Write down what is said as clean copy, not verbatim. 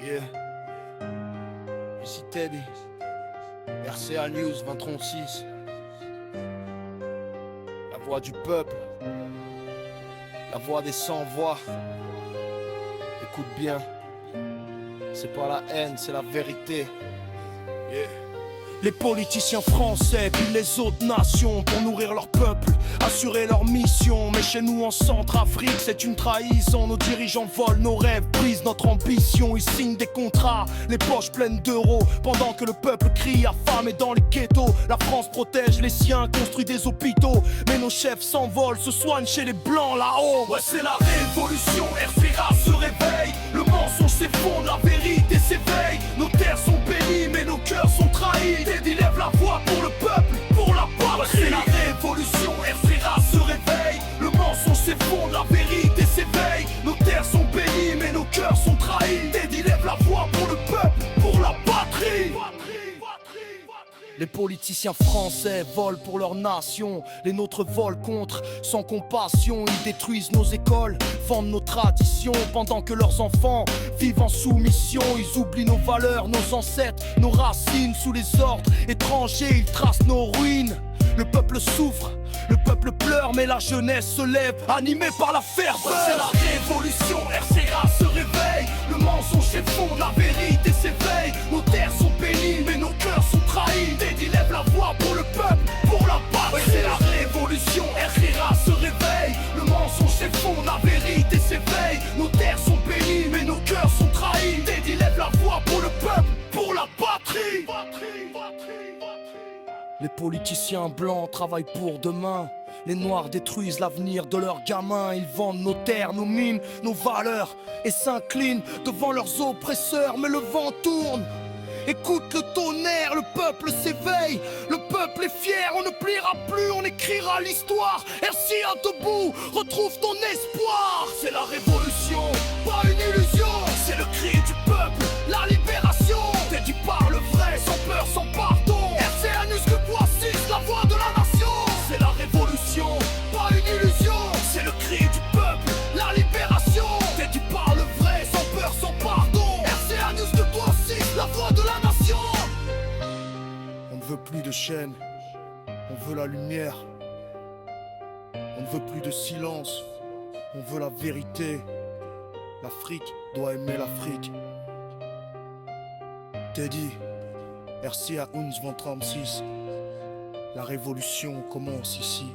Yeah. Ici Teddy. RCA News 2036. La voix du peuple. La voix des sans-voix. Écoute bien. C'est pas la haine, c'est la vérité. Yeah. Les politiciens français puis les autres nations pour nourrir leur peuple, assurer leur mission. Mais chez nous en Centrafrique c'est une trahison. Nos dirigeants volent nos rêves, brisent notre ambition. Ils signent des contrats, les poches pleines d'euros, pendant que le peuple crie affamé dans les ghettos. La France protège les siens, construit des hôpitaux, mais nos chefs s'envolent, se soignent chez les blancs là-haut. Ouais, c'est la révolution, RCA se réveille. Le mensonge s'effondre, la vérité s'éveille. Nos terres sont bénies mais nos cœurs sont trahis. Teddy lève la voix pour le peuple, pour la patrie. Ouais, c'est la révolution, RCA se réveille. Le mensonge s'effondre, la vérité s'éveille. Nos terres sont bénies mais nos cœurs sont trahis. Teddy lève la voix pour le peuple, pour la patrie. Les politiciens français volent pour leur nation, les nôtres volent contre, sans compassion. Ils détruisent nos écoles, vendent nos traditions, pendant que leurs enfants vivent en soumission. Ils oublient nos valeurs, nos ancêtres, nos racines. Sous les ordres étrangers, ils tracent nos ruines. Le peuple souffre, le peuple pleure, mais la jeunesse se lève, animée par la ferveur. C'est la révolution, RCA se réveille. Le mensonge s'effondre, la vérité s'éveille. Nos terres sont bénies, mais nos cœurs sont trahis. Teddy lève la voix pour le peuple, pour la patrie. C'est la révolution, RCA se réveille. Le mensonge s'effondre, la vérité s'éveille. Nos terres sont bénies, mais nos cœurs sont trahis. Teddy lève la voix pour le peuple, pour la patrie. Les politiciens blancs travaillent pour demain. Les noirs détruisent l'avenir de leurs gamins. Ils vendent nos terres, nos mines, nos valeurs et s'inclinent devant leurs oppresseurs. Mais le vent tourne, écoute le tonnerre, le peuple s'éveille. Le peuple est fier, on ne pliera plus, on écrira l'histoire. RCA debout, retrouve ton espoir. C'est la révolution, pas une illusion. C'est le cri du peuple, la libération. Teddy parle vrai, sans peur, sans pardon. RCA News que toi 6, la voix de la nation. C'est la révolution, pas une illusion. C'est le cri du peuple, la libération. Teddy parle vrai, sans peur, sans pardon. RCA News que toi 6, la voix de la nation. On ne veut plus de chaînes, on veut la lumière. On ne veut plus de silence, on veut la vérité. L'Afrique doit aimer l'Afrique. Teddy, RCA 11 2036. La révolution commence ici.